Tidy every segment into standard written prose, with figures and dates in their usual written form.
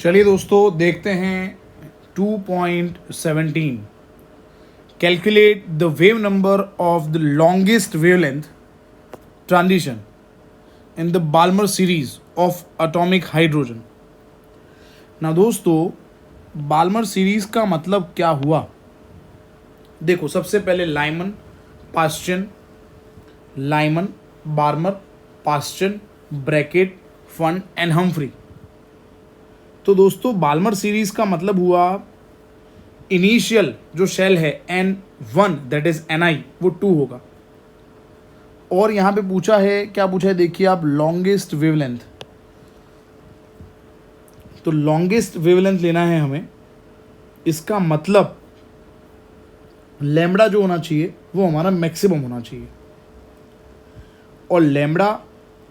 चलिए दोस्तों देखते हैं 2.17 calculate the wave number of the longest wavelength transition in the Balmer series of atomic hydrogen. ना दोस्तों, बाल्मर सीरीज का मतलब क्या हुआ? देखो, सबसे पहले Lyman Balmer Paschen Brackett Pfund and Humphrey. तो दोस्तों, बाल्मर सीरीज का मतलब हुआ इनिशियल जो शेल है N1 दैट इज Ni वो 2 होगा। और यहां पे पूछा है, क्या पूछा है देखिए आप, लॉन्गेस्ट वेवलेंथ। तो लॉन्गेस्ट वेवलेंथ लेना है हमें, इसका मतलब लैम्बडा जो होना चाहिए वो हमारा मैक्सिमम होना चाहिए। और लैम्बडा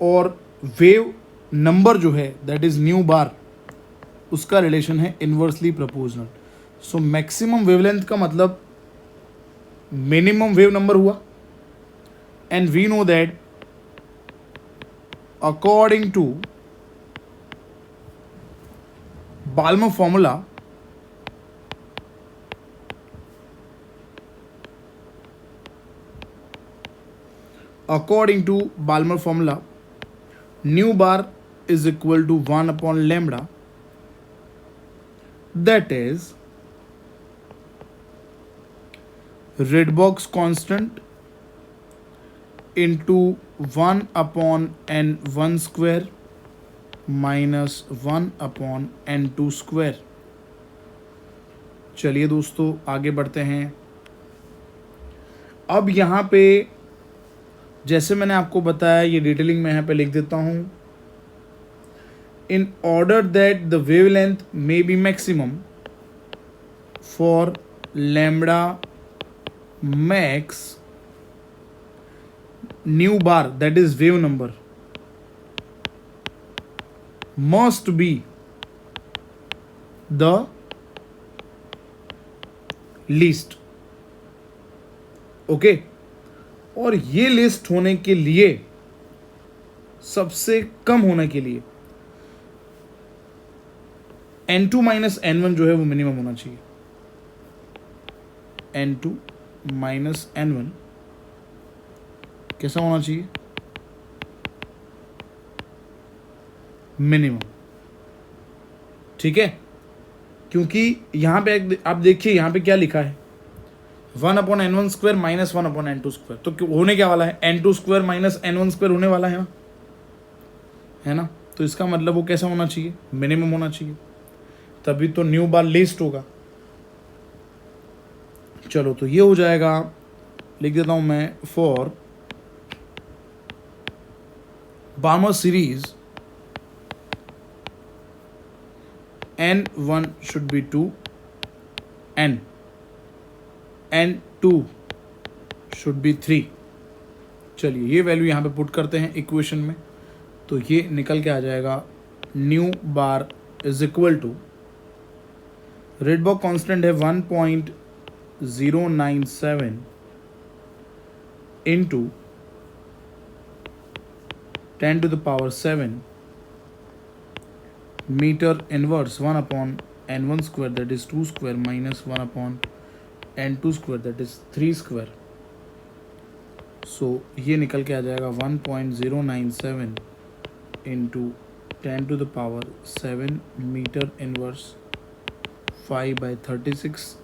और वेव नंबर जो है दैट इज न्यू बार, उसका रिलेशन है inversely proportional. So maximum wavelength का मतलब मिनिमम वेव नंबर हुआ। And we know that according to Balmer formula, nu bar is equal to 1 upon lambda, that is Rydberg's constant into 1 upon n1 square minus 1 upon n2 square। चलिए दोस्तों आगे बढ़ते हैं। अब यहाँ पे जैसे मैंने आपको बताया, ये डिटेलिंग मैं यहाँ पे लिख देता हूँ। In order that the wavelength may be maximum for lambda max, nu bar that is wave number must be the least। Okay, और ये लिस्ट होने के लिए, सबसे कम होने के लिए N2 माइनस N1 जो है वो मिनिमम होना चाहिए। N2 माइनस N1 कैसा होना चाहिए? मिनिमम। ठीक है, क्योंकि यहां पे आप देखिए, यहां पे क्या लिखा है, 1 upon N1 square minus 1 upon N2 square. तो होने क्या वाला है? N2 square minus N1 square होने वाला है ना। तो इसका मतलब वो कैसा होना चाहिए? मिनिमम होना चाहिए, तभी तो न्यू बार लिस्ट होगा। चलो, तो ये हो जाएगा, लिख देता हूं मैं, for Balmer series N1 should be 2, N2 should be 3। चलिए ये वैल्यू यहां पे पुट करते हैं इक्वेशन में, तो ये निकल के आ जाएगा nu bar is equal to, Rydberg constant है 1.097 into 10 to the power 7 metre inverse 1 upon n1 square that is 2 square minus 1 upon n2 square that is 3 square। सो ये निकल के आ जाएगा 1.097 into 10 to the power 7 metre inverse 5/36,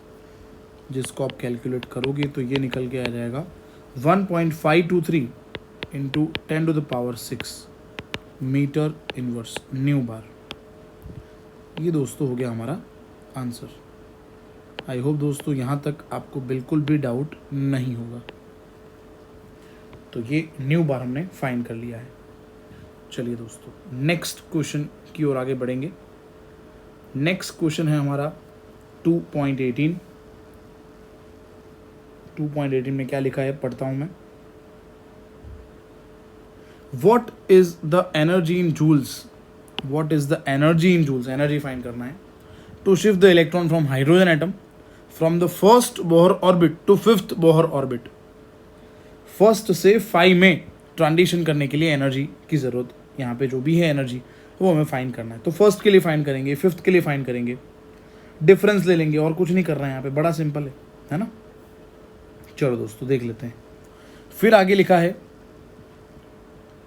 जिसको आप calculate करोगे तो ये निकल के आ जाएगा 1.523 into 10 to the power 6 metre inverse nu bar. ये दोस्तों हो गया हमारा आंसर। आई होप दोस्तों यहाँ तक आपको बिल्कुल भी डाउट नहीं होगा। तो ये न्यू बार हमने फाइंड कर लिया है। चलिए दोस्तों नेक्स्ट क्वेश्चन की ओर आगे बढ़ेंगे। नेक्स्ट क्वेश्चन है हमारा 2.18। 2.18 में क्या लिखा है पढ़ता हूं मैं। What is the energy in joules? What is the energy in joules? Energy find करना है। To shift the electron from hydrogen atom from the first Bohr orbit to fifth Bohr orbit। First से 5 में transition करने के लिए energy की जरूरत, यहाँ पे जो भी है एनर्जी वो हमें फाइंड करना है। तो फर्स्ट के लिए फाइंड करेंगे, फिफ्थ के लिए फाइंड करेंगे, डिफरेंस ले लेंगे, और कुछ नहीं कर रहे हैं यहाँ पे, बड़ा सिंपल है ना। चलो दोस्तों देख लेते हैं। फिर आगे लिखा है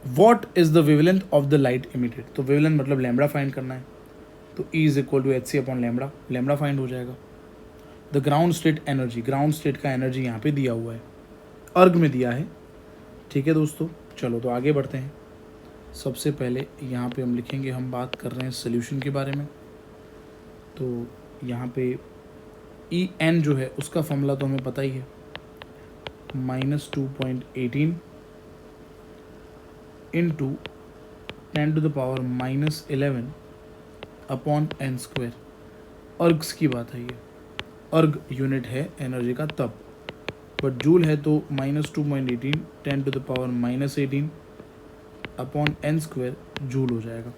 what is the wavelength of the light emitted. तो वेवलेंथ मतलब लैम्बडा फाइंड करना है, तो E is equal to h c upon lambda, lambda find हो जाएगा। The ground state energy, ground state का एनर्जी यहाँ पे दिया हुआ है, अर्ग में दिया है। ठीक है दोस्तों, चलो तो आगे बढ़ते हैं। सबसे पहले यहाँ पे हम लिखेंगे, हम बात कर रहे हैं सोल्यूशन के बारे में। तो यहाँ पे ई एन जो है उसका फॉर्मूला तो हमें पता ही है, -2.18 इंटू 10⁻11 अपॉन एन स्क्वायर। अर्ग्स की बात है ये, अर्ग यूनिट है एनर्जी का तब, बट जूल है तो -2.18 10⁻18 अपॉन एन स्क्वायर जूल हो जाएगा।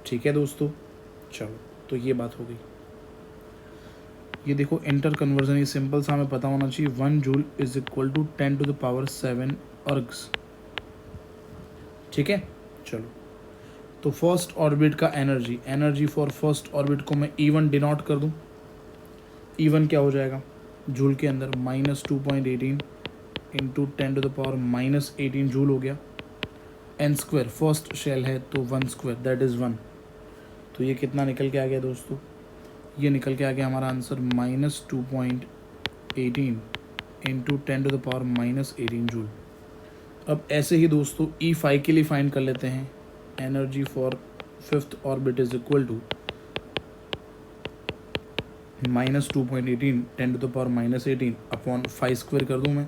ठीक है दोस्तों, चलो तो ये बात हो गई। ये देखो इंटर कन्वर्जन, ये सिंपल सा हमें पता होना चाहिए, 1 जूल इज इक्वल टू 10⁻7 अर्ग्स। ठीक है, चलो तो फर्स्ट ऑर्बिट का energy, energy for first orbit को मैं E1 डिनोट कर दूं। E1 क्या हो जाएगा जूल के अंदर, -2.18 इंटू 10⁻18 जूल हो गया। एन स्क्वायर फर्स्ट शेल है तो 1 स्क्वायर दैट इज़ 1। तो ये कितना निकल के आ गया दोस्तों, ये निकल के आ गया हमारा आंसर -2.18 इंटू 10⁻18 जूल। अब ऐसे ही दोस्तों E5 के लिए फाइंड कर लेते हैं। Energy for fifth orbit is equal to -2.18 10⁻18 upon 5 square कर दूं मैं,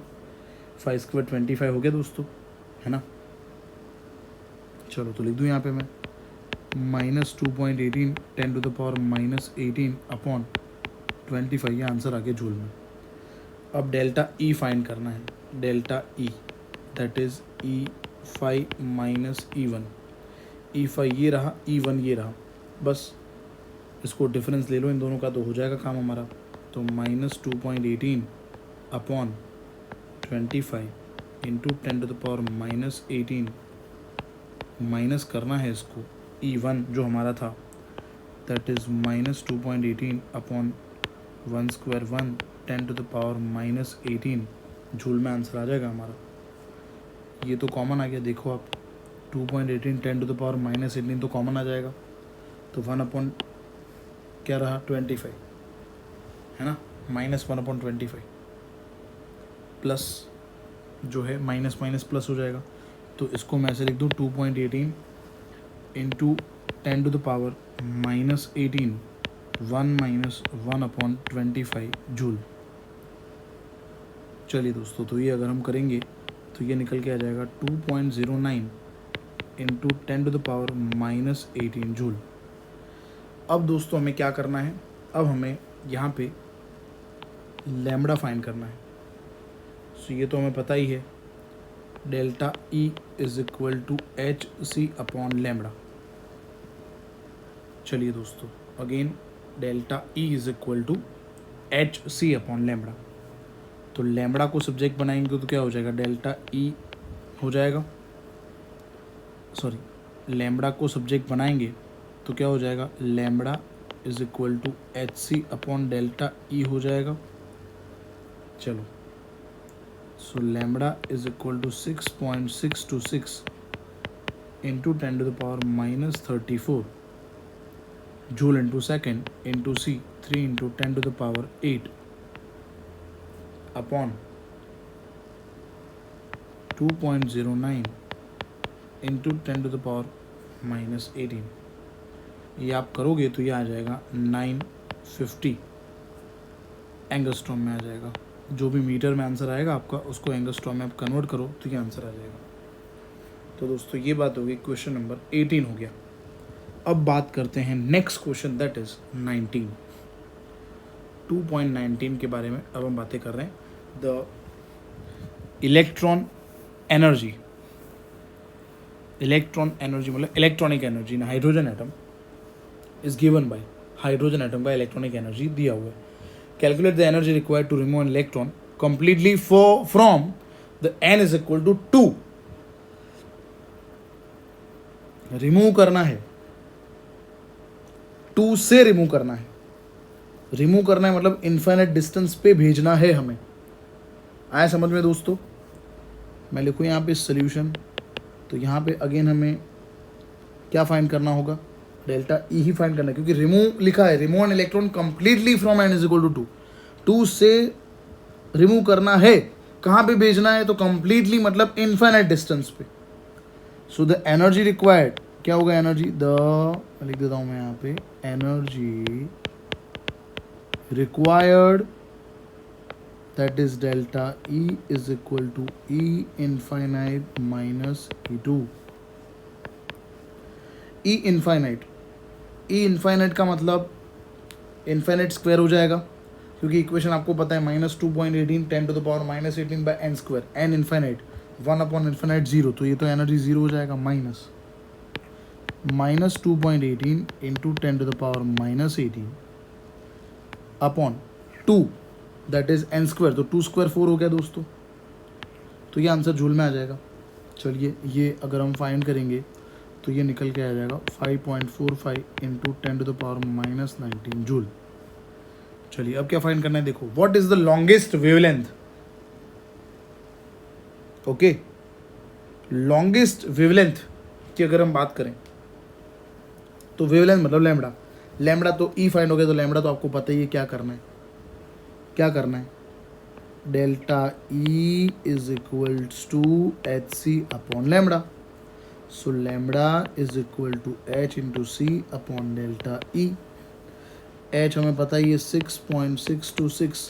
5 स्क्वायर 25 हो गया दोस्तों, है ना। चलो तो लिख दूं यहाँ पे मैं -2.18 10⁻18 अपॉन 25, ये आंसर आ गया जूल में। अब डेल्टा E फाइंड करना है, delta E that is E5 minus E1। E5 ये रहा, E1 ये रहा, बस इसको डिफरेंस ले लो इन दोनों का तो हो जाएगा काम हमारा। तो -2.18 अपॉन 25 इंटू 10⁻18 माइनस करना है इसको E1 जो हमारा था, that is -2.18 upon 1 square 1 10⁻18 joule में आंसर आ जाएगा हमारा। ये तो कॉमन आ गया, देखो आप 2.18 10⁻18 तो कॉमन आ जाएगा, तो 1 अपॉन क्या रहा 25, है ना, -1/25 प्लस जो है माइनस माइनस प्लस हो जाएगा। तो इसको मैं ऐसे लिख दूँ 2.18 इंटू 10⁻18 1 - 1/25 जूल। चलिए दोस्तों, तो ये अगर हम करेंगे तो ये निकल के आ जाएगा 2.09 इंटू 10⁻18 जूल। अब दोस्तों हमें क्या करना है, अब हमें यहाँ पे लैम्बडा फाइंड करना है। सो ये तो हमें पता ही है, delta E is equal to HC upon lambda. चलिए दोस्तों, again delta E is equal to HC upon lambda. तो लैम्बडा को सब्जेक्ट बनाएंगे तो क्या हो जाएगा, डेल्टा E हो जाएगा, सॉरी लैम्बडा को सब्जेक्ट बनाएंगे तो क्या हो जाएगा, lambda is equal to HC upon delta E हो जाएगा। चलो, so lambda is equal to 6.626 into 10⁻34 joule into second into C 3 into 10⁸ upon 2.09 into 10⁻18। ये आप करोगे तो ये आ जाएगा 950 एंगस्ट्रॉम में आ जाएगा। जो भी मीटर में आंसर आएगा आपका, उसको एंगस्ट्रॉम में आप कन्वर्ट करो तो ये आंसर आ जाएगा। तो दोस्तों ये बात होगी, क्वेश्चन नंबर 18 हो गया। अब बात करते हैं नेक्स्ट क्वेश्चन, दैट इज 19, 2.19 के बारे में अब हम बातें कर रहे हैं। The electron energy, electron energy मतलब इलेक्ट्रॉनिक एनर्जी ना, hydrogen atom is given by, hydrogen atom का इलेक्ट्रॉनिक एनर्जी दिया हुआ है। Calculate the energy required to remove an electron completely from the n is equal to 2। Remove करना है, 2 से remove करना है। रिमूव करना है मतलब इन्फाइनाइट डिस्टेंस पे भेजना है हमें। आया समझ में दोस्तों? मैं लिखूँ यहाँ पे सोल्यूशन, तो यहाँ पे अगेन हमें क्या फाइंड करना होगा, डेल्टा ई ही फाइंड करना है, क्योंकि रिमूव लिखा है, remove an electron completely from n is equal to 2 से रिमूव करना है, कहाँ पे भेजना है, तो कंप्लीटली मतलब इनफाइनाइट डिस्टेंस पे। सो द एनर्जी रिक्वायर्ड क्या होगा, एनर्जी लिख देता हूँ मैं यहाँ पे, energy required that is delta E is equal to E infinite minus E2। E infinite का मतलब इन्फाइनाइट स्क्वायर हो जाएगा, क्योंकि इक्वेशन आपको पता है -2.18 10 to the power -18 by n square, n infinite 1 upon infinite 0, तो ये तो एनर्जी 0 हो जाएगा, minus 2.18 into 10 to the power -18 upon 2 that is n square, तो 2 स्क्वायर 4 हो गया दोस्तों, तो ये आंसर जूल में आ जाएगा। चलिए ये अगर हम फाइंड करेंगे तो ये निकल के आ जाएगा 5.45 into 10 to the power -19 joule. चलिए अब क्या फाइंड करना है, देखो what is the longest wavelength. Okay, longest wavelength की अगर हम बात करें तो वेवलेंथ मतलब लैम्बडा, लैम्बडा तो ई फाइंड हो गया, तो लैम्बडा तो आपको पता ही है क्या करना है, delta e is equals to h c upon lambda. So lambda is equal to h into c upon delta e. H हमें पता ही है 6.626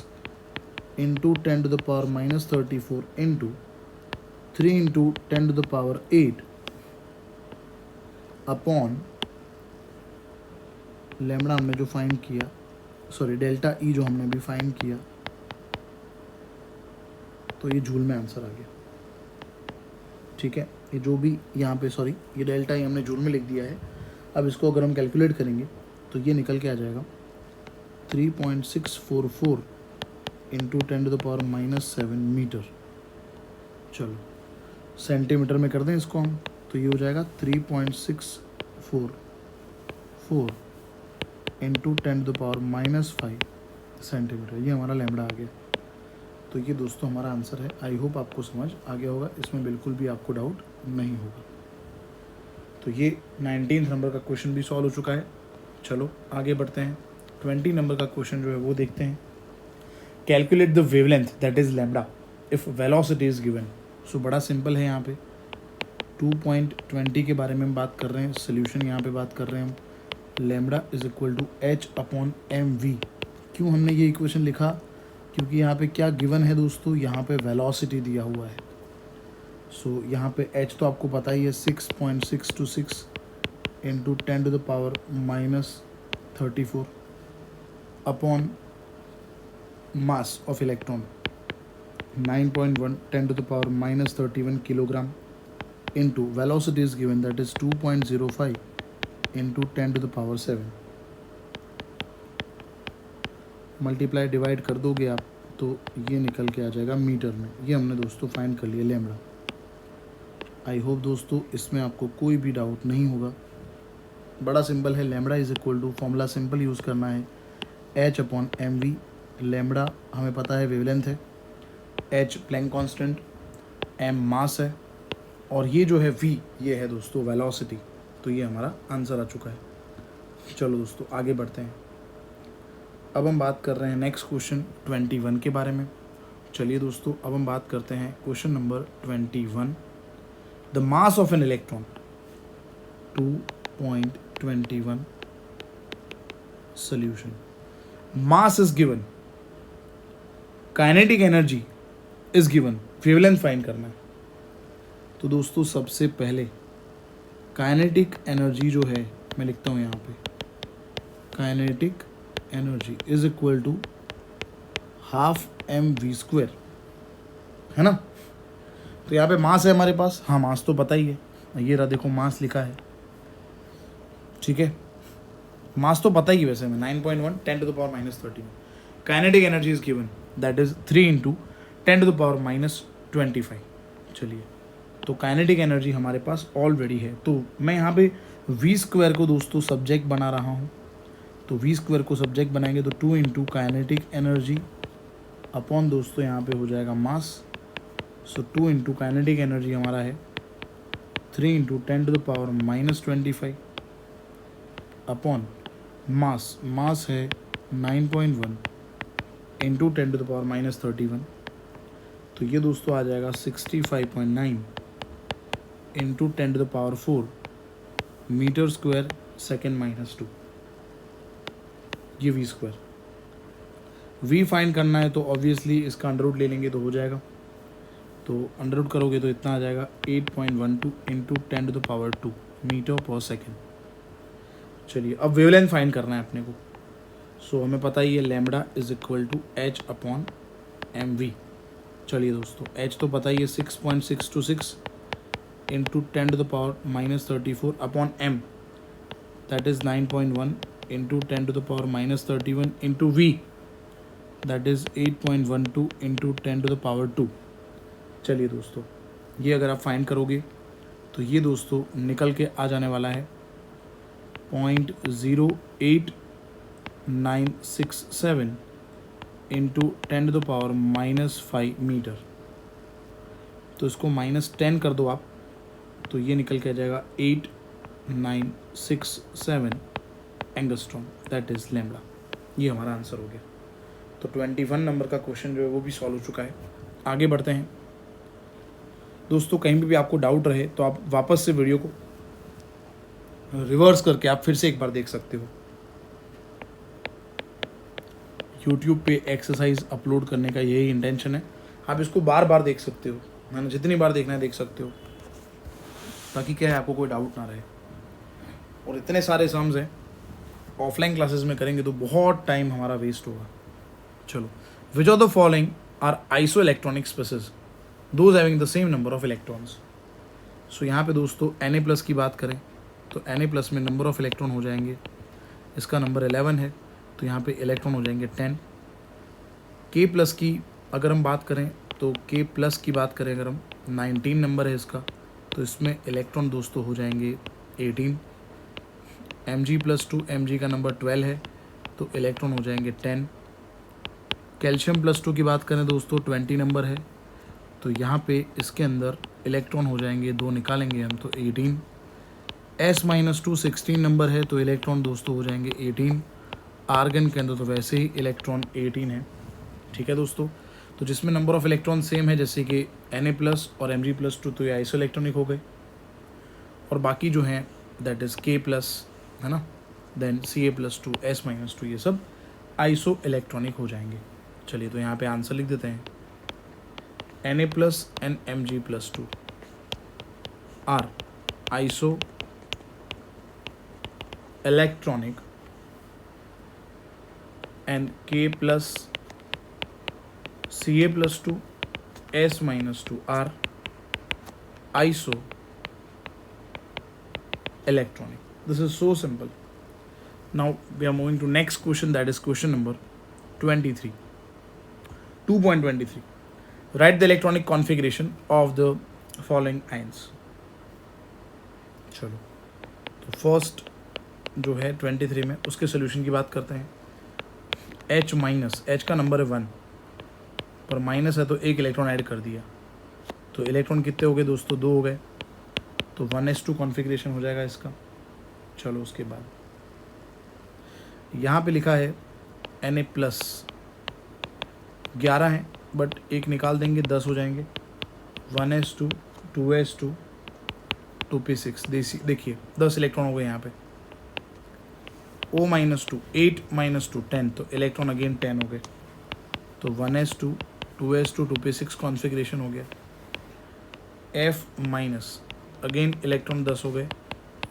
into 10 to the power -34 into 3 into 10 to the power 8 upon lambda हमने जो find किया, sorry delta E जो हमने अभी फाइंड किया, तो ये जूल में आंसर आ गया। ठीक है, ये जो भी यहाँ पे, सॉरी ये डेल्टा ई हमने जूल में लिख दिया है। अब इसको अगर हम कैलकुलेट करेंगे तो ये निकल के आ जाएगा 3.644 into 10 to the power -7 metre. चलो सेंटीमीटर में कर दें इसको हम, तो ये हो जाएगा 3.644 into 10 to the power -5 centimetre. ये हमारा लैम्बडा आ गया। तो ये दोस्तों हमारा आंसर है। आई होप आपको समझ आ गया होगा, इसमें बिल्कुल भी आपको डाउट नहीं होगा। तो ये 19 नंबर का क्वेश्चन भी सॉल्व हो चुका है। चलो आगे बढ़ते हैं, 20 नंबर का क्वेश्चन जो है वो देखते हैं। Calculate the wavelength that is lambda if velocity is given. So बड़ा सिंपल है, यहाँ पे 2.20 के बारे में हम बात कर रहे हैं, सोल्यूशन यहाँ पे बात कर रहे हैं हम, lambda is equal to h upon M v. क्यों हमने ये इक्वेशन लिखा, क्योंकि यहाँ पे क्या गिवन है दोस्तों, यहाँ पे वेलोसिटी दिया हुआ है। सो यहाँ पे h तो आपको पता ही है 6.626 into 10 to the power -34 upon mass of electron 9.1 10 to the power -31 kilogram into velocity is given that is 2.05 into 10 to the power 7। Multiply divide कर दोगे आप तो ये निकल के आ जाएगा मीटर में। ये हमने दोस्तों फाइंड कर लिया लैम्बडा। आई होप दोस्तों इसमें आपको कोई भी डाउट नहीं होगा। बड़ा सिंपल है, lambda is equal to, formula simple use करना है, h upon M v. Lambda हमें पता है वेवलेंथ है, h Planck constant, m mass है, और ये जो है वी ये है दोस्तों वेलोसिटी। तो ये हमारा आंसर आ चुका है। चलो दोस्तों आगे बढ़ते हैं। अब हम बात कर रहे हैं नेक्स्ट क्वेश्चन 21 के बारे में। चलिए दोस्तों अब हम बात करते हैं question number 21। The mass of an electron 2.21 solution. Mass is given, kinetic energy is given, wavelength find करना है। तो दोस्तों सबसे पहले काइनेटिक एनर्जी जो है मैं लिखता हूँ यहाँ पे, kinetic energy is equal to half mv², है ना। तो यहाँ पे मास है हमारे पास, हाँ मास तो पता ही है, ये रहा देखो मास लिखा है, ठीक है। मास तो पता ही है वैसे में 9.1 10 to the power -13। Kinetic energy is given that is 3 into 10 to the power -25। चलिए तो काइनेटिक एनर्जी हमारे पास ऑलरेडी है। तो मैं यहाँ पे वी स्क्वायर को दोस्तों सब्जेक्ट बना रहा हूँ। तो वी स्क्वायर को सब्जेक्ट बनाएंगे तो 2 इंटू काइनेटिक एनर्जी अपॉन दोस्तों यहाँ पे हो जाएगा मास। सो 2 इंटू काइनेटिक एनर्जी हमारा है 3 इंटू 10⁻⁻25 अपॉन मास है 9.1 इंटू 10⁻⁻31। तो ये दोस्तों आ जाएगा 65.9 इंटू 10⁻⁴ मीटर स्क्वायर सेकेंड -2। ये वी स्क्वायर वी फाइंड करना है तो ऑब्वियसली इसका अंडर रूट ले लेंगे तो हो जाएगा। तो अंडर रूट करोगे तो इतना आ जाएगा 8.12 इंटू 10⁻² मीटर पर सेकेंड। चलिए अब वेवलेंथ फाइंड करना है अपने को। सो हमें पता ही है lambda is equal to h upon M V. चलिए दोस्तों h तो पता ही है 6.626 into 10⁻⁻34 upon m that is 9.1 into 10⁻⁻31 into v that is 8.12 into 10⁻²। चलिए दोस्तों ये अगर आप फाइंड करोगे तो ये दोस्तों निकल के आ जाने वाला है 0.08967 इंटू 10⁻⁻5 मीटर। तो इसको -10 कर दो आप तो ये निकल के आ जाएगा 8967 एंगस्ट्रॉम दैट इज लैम्बडा। ये हमारा आंसर हो गया। तो 21 नंबर का क्वेश्चन जो है वो भी सॉल्व हो चुका है। आगे बढ़ते हैं दोस्तों। कहीं भी आपको डाउट रहे तो आप वापस से वीडियो को रिवर्स करके आप फिर से एक बार देख सकते हो। यूट्यूब पे एक्सरसाइज अपलोड करने का यही इंटेंशन है। आप इसको बार बार देख सकते हो, मैंने जितनी बार देखना है देख सकते हो, ताकि क्या है आपको कोई डाउट ना रहे। और इतने सारे सम्स हैं, ऑफलाइन क्लासेस में करेंगे तो बहुत टाइम हमारा वेस्ट होगा। चलो, which of the following are isoelectronic species those having the same number of electrons. So यहाँ पे दोस्तों Na+ की बात करें तो Na+ में नंबर ऑफ इलेक्ट्रॉन हो जाएंगे, इसका नंबर 11 है तो यहाँ पे इलेक्ट्रॉन हो जाएंगे 10। K+ की अगर हम बात करें तो K+ की बात करें अगर हम 19 नंबर है इसका, तो इसमें इलेक्ट्रॉन दोस्तों हो जाएंगे 18। Mg+2 Mg का नंबर 12 है तो इलेक्ट्रॉन हो जाएंगे 10। कैल्शियम+2 की बात करें दोस्तों 20 नंबर है तो यहाँ पे इसके अंदर इलेक्ट्रॉन हो जाएंगे 2 निकालेंगे हम तो 18। S-2 16 नंबर है तो इलेक्ट्रॉन दोस्तों हो जाएंगे 18। आर्गन के अंदर तो वैसे ही इलेक्ट्रॉन 18 है। ठीक है दोस्तों, तो जिसमें नंबर ऑफ इलेक्ट्रॉन सेम है जैसे कि Na+ और Mg+2 तो ये आइसो इलेक्ट्रॉनिक हो गए, और बाकी जो हैं दैट इज़ K+ है ना, देन Ca+2 S-2 ये सब आइसो इलेक्ट्रॉनिक हो जाएंगे। चलिए तो यहाँ पे आंसर लिख देते हैं। Na+ and Mg+2 are iso electronic and K+ Ca+2 S-2 are iso electronic. This is so simple. Now we are moving to next question, that is question number 23. 2.23. Write the electronic configuration of the following ions. चलो तो first जो है 23 में उसके solution की बात करते हैं। H- का नंबर है 1 पर माइनस है तो एक इलेक्ट्रॉन ऐड कर दिया, तो इलेक्ट्रॉन कितने हो गए दोस्तों, 2 हो गए, तो 1s2 कॉन्फ़िगरेशन हो जाएगा इसका। चलो उसके बाद यहाँ पे लिखा है Na+ 11 है बट एक निकाल देंगे 10 हो जाएंगे। 1s2 2s2 2p6 देखिए 10 इलेक्ट्रॉन हो गए यहाँ पे। O-2 8 - 2 10 तो इलेक्ट्रॉन अगेन 10 हो गए, तो 1s2 2s2 2p6 कॉन्फ़िगरेशन हो गया। F- अगेन इलेक्ट्रॉन 10 हो गए,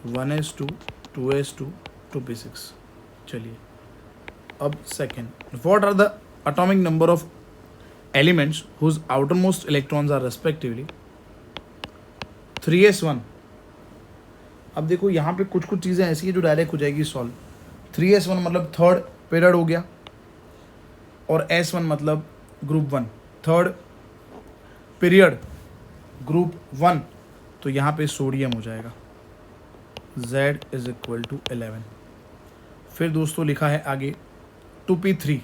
1s2 2s2 2p6। चलिए अब second, what are the atomic number of elements whose outermost electrons are respectively 3s1। अब देखो यहाँ पे कुछ कुछ चीज़ें ऐसी है जो डायरेक्ट हो जाएगी सॉल्व। 3s1 मतलब थर्ड पीरियड हो गया, और s1 मतलब ग्रुप 1 थर्ड पीरियड ग्रुप 1 तो यहाँ पे सोडियम हो जाएगा, Z इज इक्वल टू 11। फिर दोस्तों लिखा है आगे 2p3,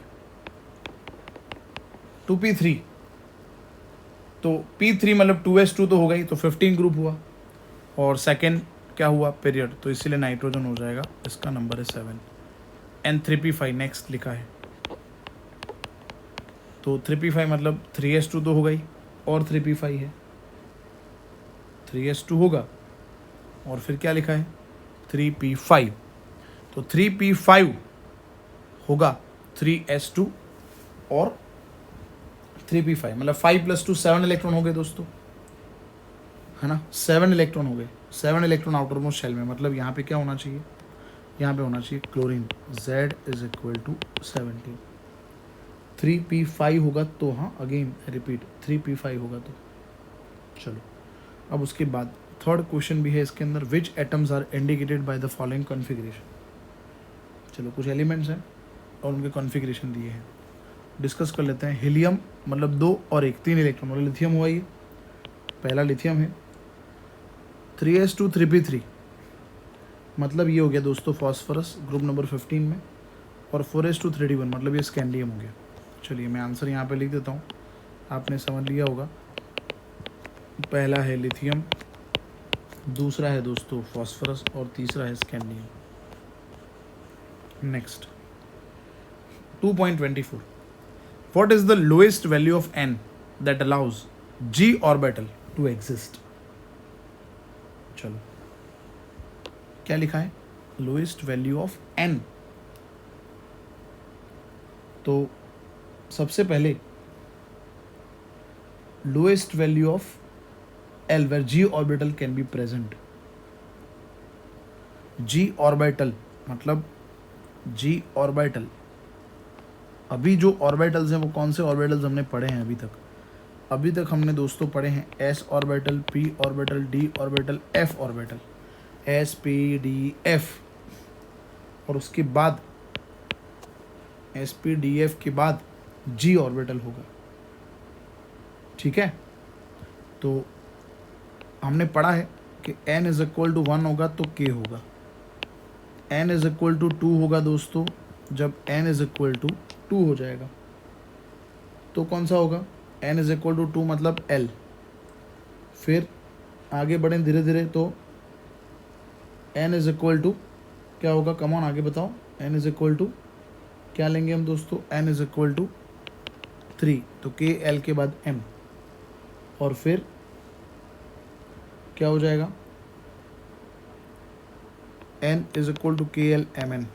2p3 तो P3 मतलब 2s2 तो हो गई, तो 15 ग्रुप हुआ, और सेकेंड क्या हुआ पीरियड, तो इसीलिए नाइट्रोजन हो जाएगा, इसका नंबर है 7। N3p5 नेक्स्ट लिखा है, तो 3p5 मतलब 3s2 तो हो गई और 3p5 है, 3s2 होगा और फिर क्या लिखा है 3p5, तो 3p5 होगा 3s2 और 3p5 मतलब 5 + 2 7 इलेक्ट्रॉन हो गए दोस्तों, है ना, 7 इलेक्ट्रॉन हो गए, 7 इलेक्ट्रॉन आउटर मोस्ट शेल में, मतलब यहाँ पे क्या होना चाहिए, यहाँ पे होना चाहिए chlorine, Z is equal to 17। 3p5 होगा तो, हाँ अगेन रिपीट 3p5 होगा तो, चलो अब उसके बाद थर्ड क्वेश्चन भी है इसके अंदर, which atoms are indicated by the following configuration. चलो कुछ एलिमेंट्स हैं और उनके कॉन्फ़िगरेशन दिए हैं, डिस्कस कर लेते हैं। हीलियम मतलब 2 और 1 3 इलेक्ट्रॉन, मतलब लिथियम हुआ, ये पहला लिथियम है। 3s2 3p3 मतलब ये हो गया दोस्तों फॉस्फोरस ग्रुप नंबर 15 में, और 4s2 3d1 मतलब ये स्कैंडियम हो गया। चलिए मैं आंसर यहाँ पे लिख देता हूँ, आपने समझ लिया होगा। पहला है लिथियम, दूसरा है दोस्तों फॉस्फोरस और तीसरा है scandium. Next 2.24, what is the lowest value of n that allows g orbital to exist. चलो क्या लिखा है, लोएस्ट वैल्यू ऑफ n, तो सबसे पहले lowest value of L where g orbital can be present। g orbital मतलब g orbital, अभी जो ऑर्बिटल्स हैं वो कौन से ऑर्बिटल्स हमने पढ़े हैं अभी तक हमने दोस्तों पढ़े हैं s orbital, p orbital, d orbital, f orbital, s p d f, और उसके बाद s p d f के बाद g ऑर्बिटल होगा, ठीक है। तो हमने पढ़ा है कि n इज इक्वल टू 1 होगा तो k होगा, n इज इक्वल टू 2 होगा दोस्तों जब n इज इक्वल टू 2 हो जाएगा, तो कौन सा होगा, n इज इक्वल टू 2 मतलब l। फिर आगे बढ़ें धीरे धीरे, तो n इज इक्वल टू क्या होगा, कम ऑन आगे बताओ, n इज इक्वल टू क्या लेंगे हम दोस्तों, n इज इक्वल टू 3, तो k l के बाद m, और फिर क्या हो जाएगा, n इज इक्वल टू के एल एम एन,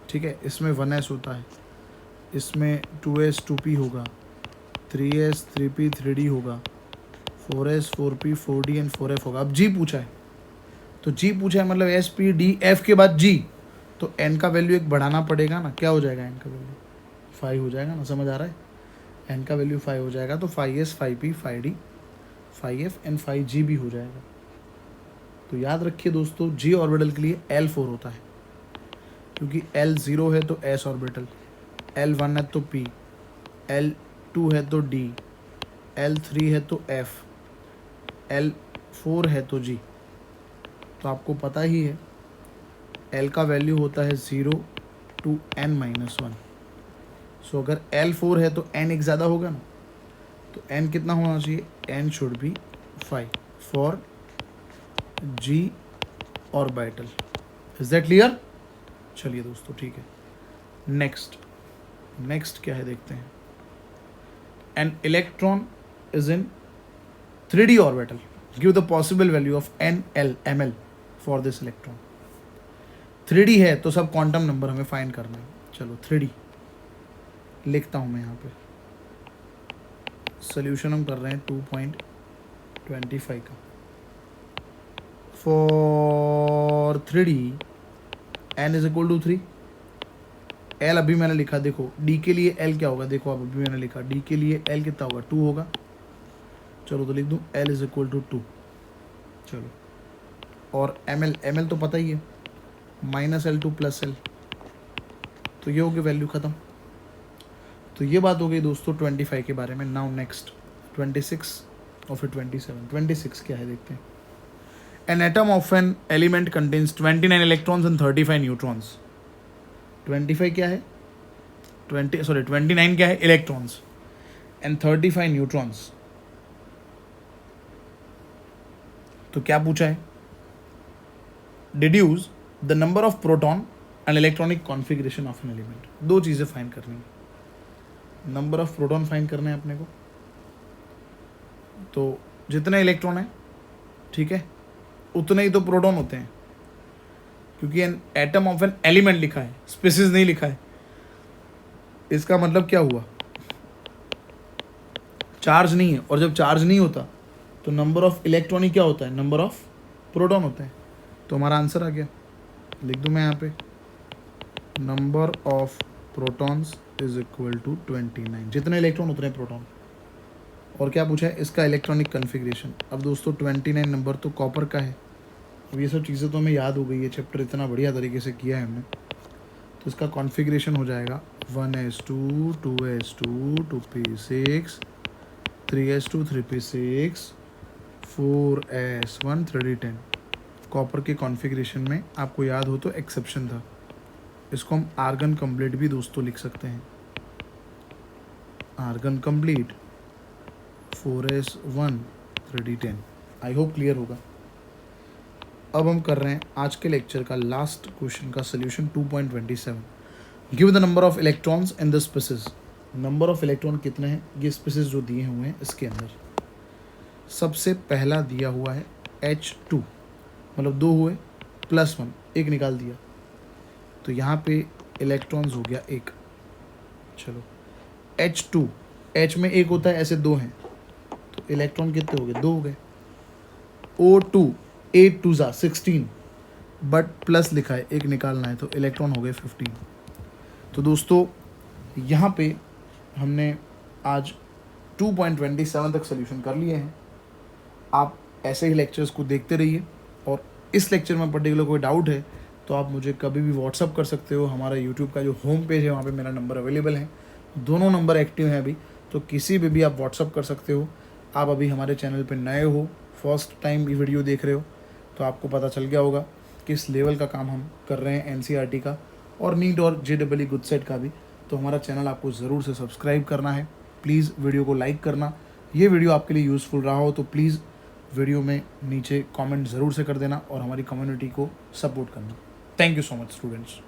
ठीक है। इसमें 1s होता है, इसमें 2s 2p होगा, 3s 3p 3d होगा, 4s 4p 4d and 4f होगा। अब g पूछा है, तो g पूछा है मतलब s p d f के बाद g, तो n का वैल्यू एक बढ़ाना पड़ेगा ना, क्या हो जाएगा n का वैल्यू 5 हो जाएगा ना, समझ आ रहा है, n का वैल्यू 5 हो जाएगा, तो 5s 5p 5d 5f and 5g भी हो जाएगा। तो याद रखिए दोस्तों g ऑर्बिटल के लिए L4 होता है, क्योंकि L0 है तो s ऑर्बिटल, L1 है तो p, L2 है तो d, L3 है तो f, L4 है तो g। तो आपको पता ही है L का वैल्यू होता है 0 to n-1। सो अगर L4 है तो n एक ज़्यादा होगा ना, तो n कितना होना चाहिए, n should be 5 for g orbital. Is that clear. चलिए दोस्तों ठीक है, नेक्स्ट क्या है देखते हैं। An electron is in 3d orbital, give the possible value of n l ml for this electron. 3d है तो सब क्वांटम नंबर हमें फाइंड करना है। चलो 3d लिखता हूँ मैं यहाँ पे, सोल्यूशन हम कर रहे हैं 2.25 का। For 3d n is equal to 3, l अभी मैंने लिखा, देखो d के लिए l क्या होगा, देखो अब अभी मैंने लिखा d के लिए l कितना होगा 2 होगा। चलो तो लिख दूँ l इज इक्वल टू 2। चलो और ml तो पता ही है, -L2 + l, तो ये हो गई वैल्यू ख़त्म। तो ये बात हो गई दोस्तों 25 के बारे में। नाउ नेक्स्ट 26 और फिर 27। 26 क्या है देखते हैं। An atom of an element contains 29 electrons and 35 neutrons. 25 क्या है 29 क्या है इलेक्ट्रॉन्स एंड 35 न्यूट्रॉन्स. तो क्या पूछा है? Deduce the number of proton and electronic configuration of an element. दो चीज़ें फाइंड करनी है. नंबर ऑफ प्रोटॉन फाइंड करना है अपने को. तो जितने इलेक्ट्रॉन है, ठीक है, उतने ही तो प्रोटॉन होते हैं, क्योंकि an atom of an element लिखा है, स्पीसीज नहीं लिखा है. इसका मतलब क्या हुआ? चार्ज नहीं है, और जब चार्ज नहीं होता तो नंबर ऑफ इलेक्ट्रॉन ही क्या होता है? नंबर ऑफ प्रोटॉन होता है. तो हमारा आंसर आ गया. लिख दूं मैं यहाँ पे, number of protons is equal to 29. जितने इलेक्ट्रॉन उतने प्रोटॉन. और क्या पूछा है? इसका इलेक्ट्रॉनिक कन्फिग्रेशन. अब दोस्तों 29 नंबर तो कॉपर का है. अब ये सब चीज़ें तो हमें याद हो गई है, चैप्टर इतना बढ़िया तरीके से किया है हमने. तो इसका कॉन्फ़िगरेशन हो जाएगा 1s2 2s2 2p6 3s2 3p6 4s1 3d10. Copper के कॉन्फ़िगरेशन में आपको याद हो तो एक्सेप्शन था. इसको हम आर्गन कंप्लीट भी दोस्तों लिख सकते हैं. Argon complete 4s1 3d10. I hope clear होगा. अब हम कर रहे हैं आज के लेक्चर का लास्ट क्वेश्चन का solution 2.27. Give the number of electrons in the species. Number of electron कितने हैं ये स्पेसिस जो दिए हुए हैं इसके अंदर. सबसे पहला दिया हुआ है H2, मतलब 2 हुए +1, एक निकाल दिया तो यहाँ पे इलेक्ट्रॉन्स हो गया 1. चलो H2, H में 1 होता है, ऐसे 2 हैं तो इलेक्ट्रॉन कितने हो गए? 2 हो गए. O2 8 2 16, बट प्लस लिखा है, एक निकालना है तो इलेक्ट्रॉन हो गए 15. तो दोस्तों यहाँ पे हमने आज 2.27 तक सोल्यूशन कर लिए हैं. आप ऐसे ही लेक्चर्स को देखते रहिए, और इस लेक्चर में पर्टिकुलर कोई डाउट है तो आप मुझे कभी भी व्हाट्सअप कर सकते हो. हमारा यूट्यूब का जो होम पेज है वहाँ पे मेरा नंबर अवेलेबल है. दोनों नंबर एक्टिव हैं अभी, तो किसी भी आप व्हाट्सअप कर सकते हो. आप अभी हमारे चैनल पर नए हो, फर्स्ट टाइम ये वीडियो देख रहे हो, तो आपको पता चल गया होगा किस लेवल का काम हम कर रहे हैं NCERT का और नीट और JEE गुड सेट का भी. तो हमारा चैनल आपको ज़रूर से सब्सक्राइब करना है. प्लीज़ वीडियो को लाइक करना. ये वीडियो आपके लिए यूज़फुल रहा हो तो प्लीज़ वीडियो में नीचे कमेंट ज़रूर से कर देना और हमारी कम्युनिटी को सपोर्ट करना. Thank you so much students.